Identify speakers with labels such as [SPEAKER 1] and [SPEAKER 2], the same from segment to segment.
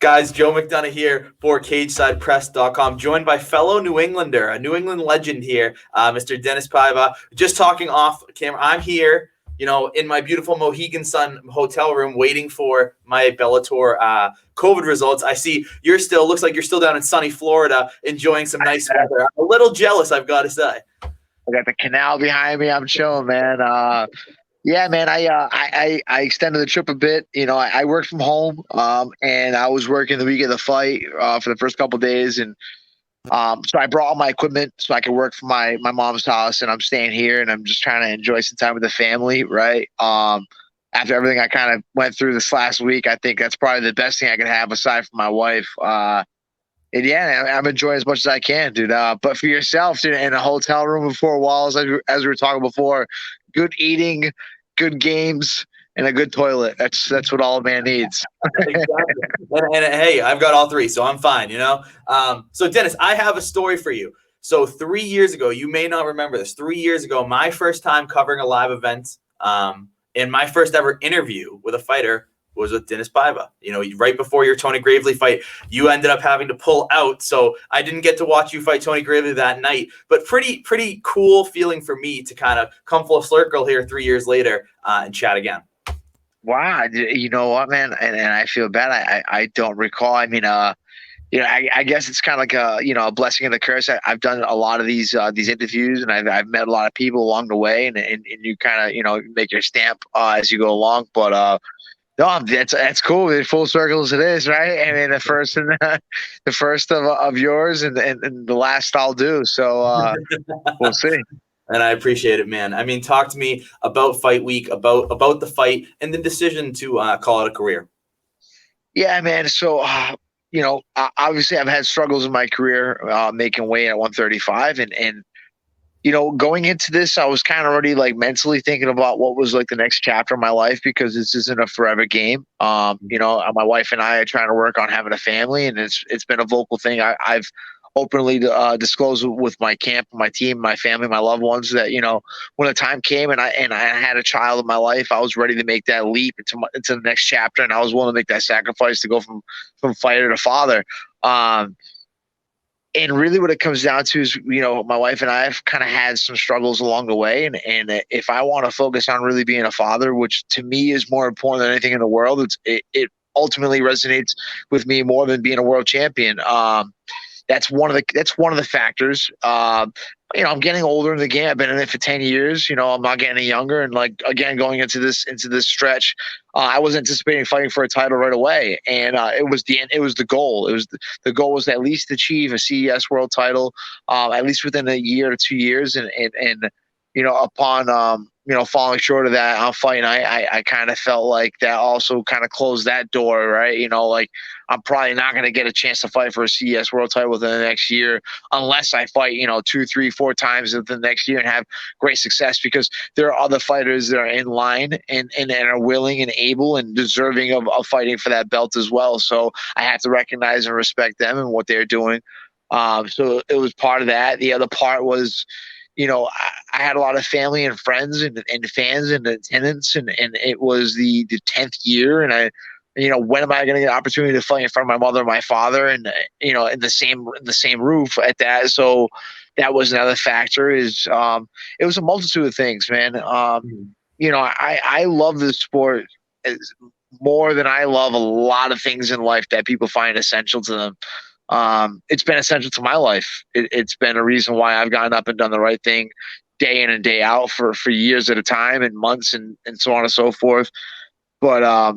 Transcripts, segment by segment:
[SPEAKER 1] Guys, Joe McDonough here for CageSidePress.com, joined by fellow New Englander, a New England legend here, Mr. Dinis Paiva. Just talking off camera, I'm here, in my beautiful Mohegan Sun hotel room waiting for my Bellator COVID results. I see looks like you're still down in sunny Florida enjoying some nice weather. I'm a little jealous, I've got to say.
[SPEAKER 2] I got the canal behind me. I'm chilling, man. Yeah, man. I extended the trip a bit. I worked from home, and I was working the week of the fight for the first couple of days, and so I brought all my equipment so I could work from my mom's house, and I'm staying here, and I'm just trying to enjoy some time with the family, right? After everything I kind of went through this last week, I think that's probably the best thing I could have aside from my wife. And yeah, I'm enjoying as much as I can, dude. But for yourself, dude, in a hotel room with four walls, as we were talking before, good eating, good games, and a good toilet. That's what all a man needs.
[SPEAKER 1] Exactly. And hey, I've got all three, so I'm fine, So Dinis, I have a story for you. So 3 years ago, you may not remember this. 3 years ago, my first time covering a live event, and my first ever interview with a fighter was with Dinis Paiva. Right before your Tony Gravely fight, you ended up having to pull out, so I didn't get to watch you fight Tony Gravely that night. But pretty cool feeling for me to kind of come full circle here 3 years later and chat again.
[SPEAKER 2] Wow, you know what, man? And I feel bad. I don't recall. I mean, I guess it's kind of like a blessing and a curse. I've done a lot of these interviews, and I've met a lot of people along the way, and you kind of make your stamp as you go along. But no, that's cool. Full circles it is, right? I mean, the first of yours, and the last I'll do. So we'll see.
[SPEAKER 1] And I appreciate it, man. I mean, talk to me about fight week, about the fight, and the decision to call it a career.
[SPEAKER 2] Yeah, man. So obviously I've had struggles in my career making weight at 135, and going into this, I was kind of already like mentally thinking about what was like the next chapter of my life, because this isn't a forever game. My wife and I are trying to work on having a family, and it's been a vocal thing. I've openly disclosed with my camp, my team, my family, my loved ones that when the time came and I had a child in my life, I was ready to make that leap into the next chapter, and I was willing to make that sacrifice to go from fighter to father. And really what it comes down to is, my wife and I have kind of had some struggles along the way. And if I want to focus on really being a father, which to me is more important than anything in the world, it ultimately resonates with me more than being a world champion. That's one of the factors. I'm getting older in the game. I've been in it for 10 years. I'm not getting any younger. And like, again, going into this stretch, I was anticipating fighting for a title right away. And it was the goal. The goal was to at least achieve a CES world title, at least within a year to 2 years. And upon, falling short of that on fight night, I kind of felt like that also kind of closed that door, right? Like I'm probably not going to get a chance to fight for a CES world title within the next year unless I fight, 2, 3, 4 times within the next year and have great success, because there are other fighters that are in line and are willing and able and deserving of fighting for that belt as well. So I have to recognize and respect them and what they're doing. So it was part of that. The other part was, I had a lot of family and friends and fans and attendance, and it was the 10th year, and when am I going to get an opportunity to fight in front of my mother and my father, and in the same roof at that? So that was another factor. Is it was a multitude of things, man. I love this sport more than I love a lot of things in life that people find essential to them. It's been essential to my life. It's been a reason why I've gotten up and done the right thing day in and day out for years at a time and months and so on and so forth. But,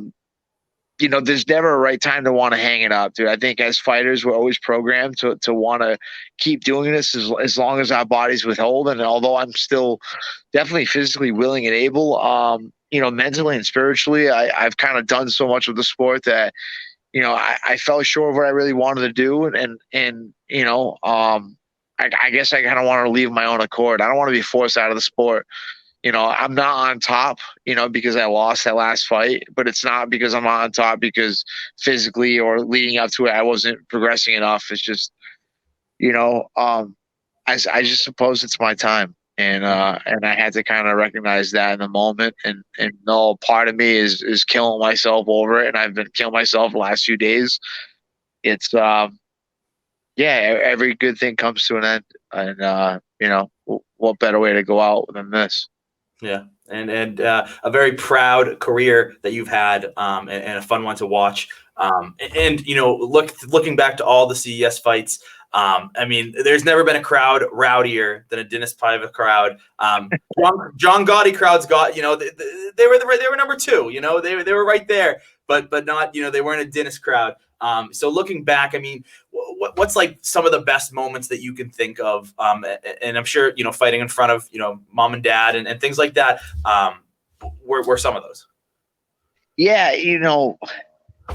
[SPEAKER 2] there's never a right time to want to hang it up, dude. I think as fighters, we're always programmed to want to keep doing this as long as our bodies withhold. And although I'm still definitely physically willing and able, mentally and spiritually, I've kind of done so much with the sport that, I fell short of what I really wanted to do. I guess I kind of want to leave my own accord. I don't want to be forced out of the sport. I'm not on top, because I lost that last fight, but it's not because I'm not on top because physically or leading up to it, I wasn't progressing enough. It's just, I just suppose it's my time. And I had to kind of recognize that in the moment, and no part of me is killing myself over it. And I've been killing myself the last few days it's every good thing comes to an end, and what better way to go out than this?
[SPEAKER 1] Yeah, and a very proud career that you've had, and a fun one to watch. And looking back to all the CES fights, I mean, there's never been a crowd rowdier than a Dinis Paiva crowd. John Gotti crowds got, they were number two. They were right there, but not, they weren't a Dinis crowd. So looking back, I mean, what's like some of the best moments that you can think of? And I'm sure, fighting in front of, mom and dad and things like that, were some of those.
[SPEAKER 2] Yeah,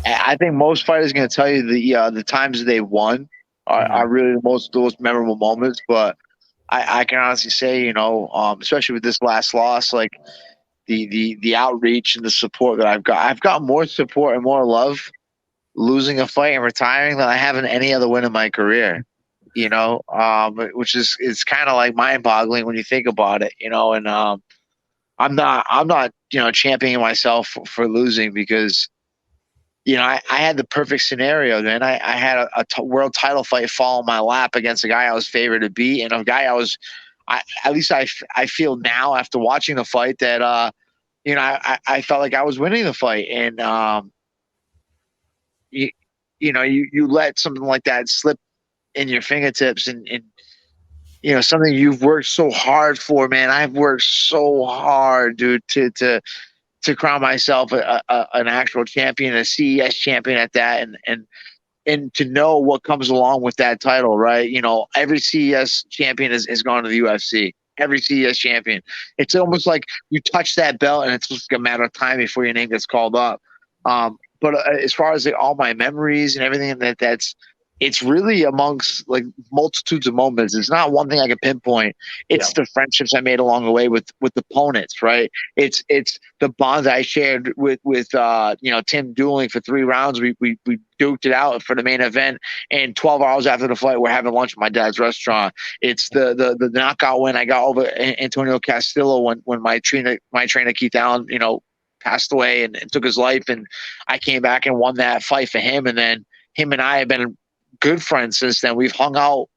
[SPEAKER 2] I think most fighters are going to tell you the times they won are really the most memorable moments. But I can honestly say, especially with this last loss, like the outreach and the support that I've got more support and more love losing a fight and retiring than I have in any other win in my career. Which is kind of like mind-boggling when you think about it. And I'm not championing myself for losing, because I had the perfect scenario, man. I had a world title fight fall in my lap against a guy I was favored to beat, and a guy at least I feel now after watching the fight that I felt like I was winning the fight. And you let something like that slip in your fingertips, and something you've worked so hard for, man. I've worked so hard, dude, to crown myself an actual champion, a CES champion at that, and to know what comes along with that title, right? Every CES champion has gone to the UFC. Every CES champion. It's almost like you touch that belt and it's just a matter of time before your name gets called up. But as far as all my memories and everything it's really amongst like multitudes of moments. It's not one thing I can pinpoint. It's the friendships I made along the way with opponents, right? It's the bonds I shared with Tim dueling for 3 rounds. We duked it out for the main event, and 12 hours after the fight, we're having lunch at my dad's restaurant. It's the knockout win I got over Antonio Castillo when my trainer Keith Allen, passed away and took his life, and I came back and won that fight for him. And then him and I have been good friends since then. We've hung out,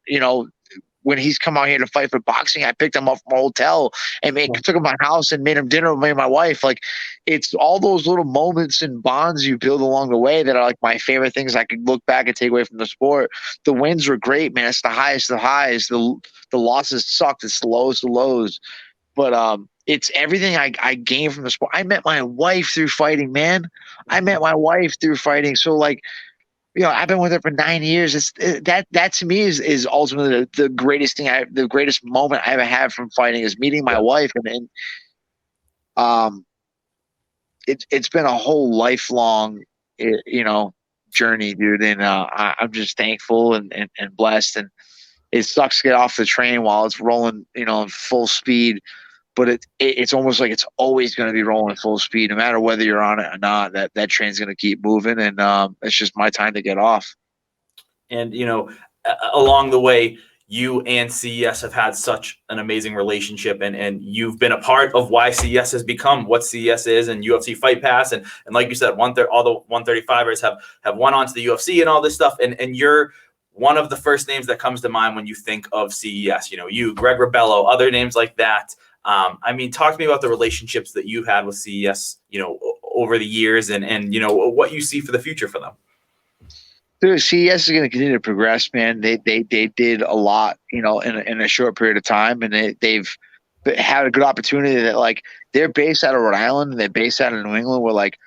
[SPEAKER 2] when he's come out here to fight for boxing, I picked him up from a hotel and took him to my house and made him dinner with me and my wife. Like, it's all those little moments and bonds you build along the way that are like my favorite things I could look back and take away from the sport. The wins were great, man. It's the highest of highs. The losses sucked. It's the lowest of lows. But it's everything I gained from the sport. I met my wife through fighting, man. So like, I've been with her for 9 years. That to me is ultimately the greatest thing. The greatest moment I ever had from fighting is meeting my wife, and it's been a whole lifelong, journey, dude. And I'm just thankful and blessed. And it sucks to get off the train while it's rolling, in full speed. But it's almost like it's always going to be rolling full speed, no matter whether you're on it or not. That train's going to keep moving, and it's just my time to get off.
[SPEAKER 1] And along the way, you and CES have had such an amazing relationship, and you've been a part of why CES has become what CES is, and UFC Fight Pass, and like you said, all the 135ers have won on to the UFC and all this stuff, and you're one of the first names that comes to mind when you think of CES. You, Greg Rebello, other names like that. I mean, talk to me about the relationships that you've had with CES, over the years, and what you see for the future for them.
[SPEAKER 2] Dude, CES is going to continue to progress, man. They did a lot, in a short period of time, and they've had a good opportunity that, like, they're based out of Rhode Island and they're based out of New England, where, like,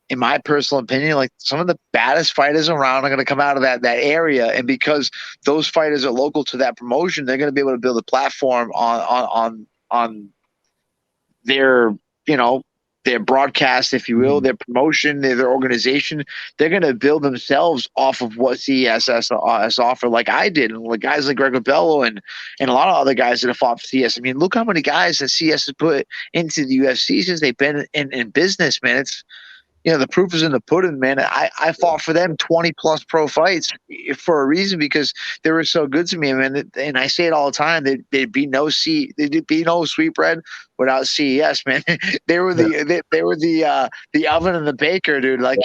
[SPEAKER 2] in my personal opinion, like, some of the baddest fighters around are going to come out of that area. And because those fighters are local to that promotion, they're going to be able to build a platform on their, their broadcast, if you will, their promotion, their organization. They're going to build themselves off of what CES has offered, like I did. And like guys like Greg Rebello and a lot of other guys that have fought for CES. I mean, look how many guys that CES has put into the UFC since they've been in business, man. It's, the proof is in the pudding, man. I fought for them 20 plus pro fights for a reason, because they were so good to me, man. And I say it all the time. There'd be no Sweetbread without CES, man. They were the oven and the baker, dude. Like,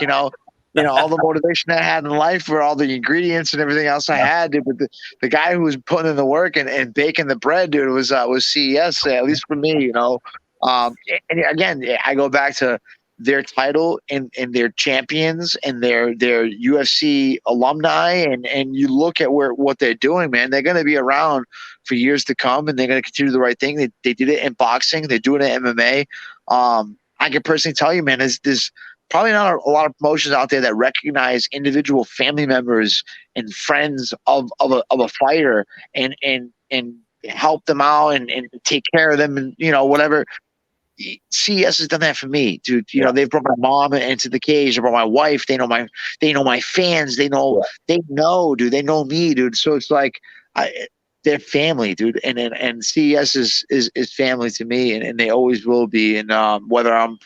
[SPEAKER 2] all the motivation I had in life were all the ingredients and everything else I had, dude. But the guy who was putting in the work and baking the bread, dude, was CES, at least for me, and again, I go back to their title and their champions and their UFC alumni, and you look at what they're doing, man. They're going to be around for years to come, and they're going to continue the right thing. They did it in boxing. They do it in MMA. I can personally tell you, man, there's probably not a lot of promotions out there that recognize individual family members and friends of a fighter and help them out and take care of them and whatever. CES has done that for me, dude. They've brought my mom into the cage. They brought my wife. They know my fans. They know, dude. They know me, dude. So it's like they're family, dude. And CES is family to me, and they always will be. And whether I'm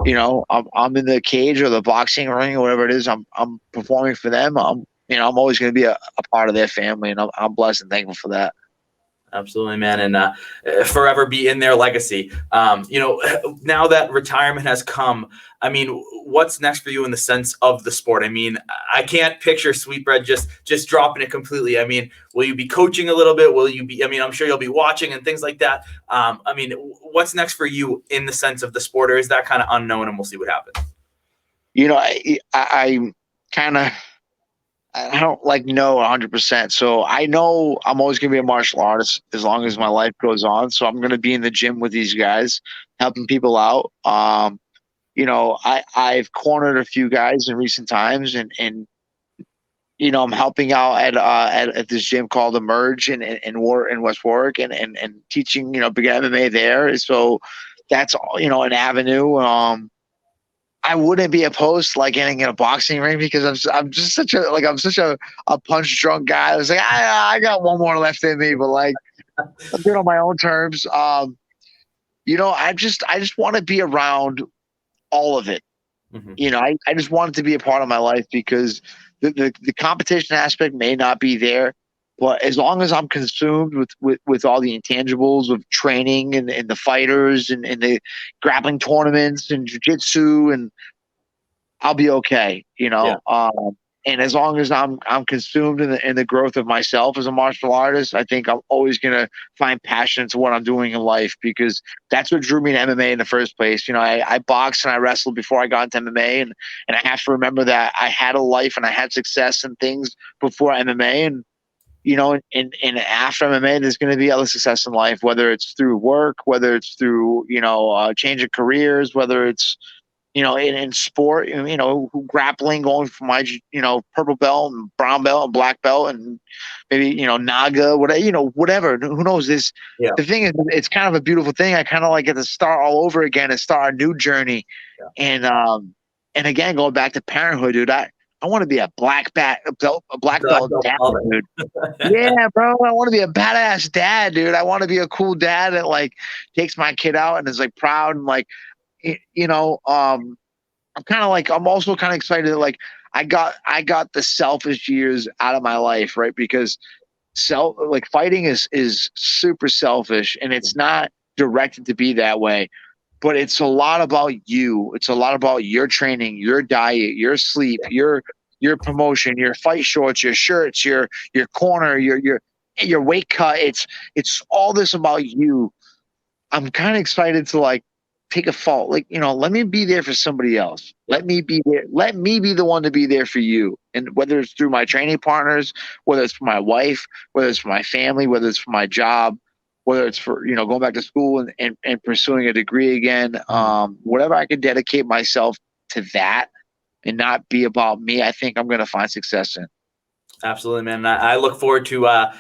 [SPEAKER 2] in the cage or the boxing ring or whatever it is, I'm performing for them. I'm always going to be a part of their family, and I'm blessed and thankful for that.
[SPEAKER 1] Absolutely, man, and forever be in their legacy. Now that retirement has come, I mean, what's next for you in the sense of the sport? I mean, I can't picture Sweetbread just dropping it completely. I mean, will you be coaching a little bit? Will you be? I mean, I'm sure you'll be watching and things like that. I mean, what's next for you in the sense of the sport, or is that kind of unknown, and we'll see what happens?
[SPEAKER 2] I kind of. I don't know 100%. So I know I'm always going to be a martial artist as long as my life goes on. So I'm going to be in the gym with these guys, helping people out. I've cornered a few guys in recent times, and I'm helping out at this gym called Emerge in West Warwick, and teaching big MMA there. So that's an avenue. I wouldn't be opposed to getting in a boxing ring because I'm just such a punch drunk guy. I was like, I got one more left in me, but I'm doing it on my own terms. I just want to be around all of it. Mm-hmm. I just want it to be a part of my life because the competition aspect may not be there, but as long as I'm consumed with all the intangibles of training and the fighters and the grappling tournaments and jiu-jitsu, and I'll be okay, Yeah. And as long as I'm consumed in the growth of myself as a martial artist, I think I'm always going to find passion to what I'm doing in life, because that's what drew me to MMA in the first place. I boxed and I wrestled before I got into MMA, and I have to remember that I had a life and I had success and things before MMA, and and after MMA, there's going to be other success in life, whether it's through work, whether it's through, change of careers, whether it's, in sport, grappling, going from my, purple belt and brown belt and black belt and maybe, Naga, whatever, who knows this. Yeah. The thing is, it's kind of a beautiful thing. I kind of get to start all over again and start a new journey. Yeah. And again, going back to parenthood, dude, I want to be a black belt dad, dude. Yeah, bro. I want to be a badass dad, dude. I want to be a cool dad that takes my kid out and is proud and I'm also kind of excited that I got the selfish years out of my life, right? Because fighting is super selfish, and it's not directed to be that way. But it's a lot about you. It's a lot about your training, your diet, your sleep, your promotion, your fight shorts, your shirts, your corner, your weight cut. It's all this about you. I'm kind of excited to take a fault. Let me be there for somebody else. Let me be there. Let me be the one to be there for you. And whether it's through my training partners, whether it's for my wife, whether it's for my family, whether it's for my job, whether it's for, going back to school and pursuing a degree again, whatever I can dedicate myself to that and not be about me, I think I'm going to find success in.
[SPEAKER 1] Absolutely, man. I look forward to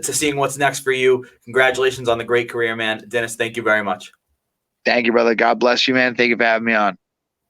[SPEAKER 1] seeing what's next for you. Congratulations on the great career, man. Dinis, thank you very much.
[SPEAKER 2] Thank you, brother. God bless you, man. Thank you for having me on.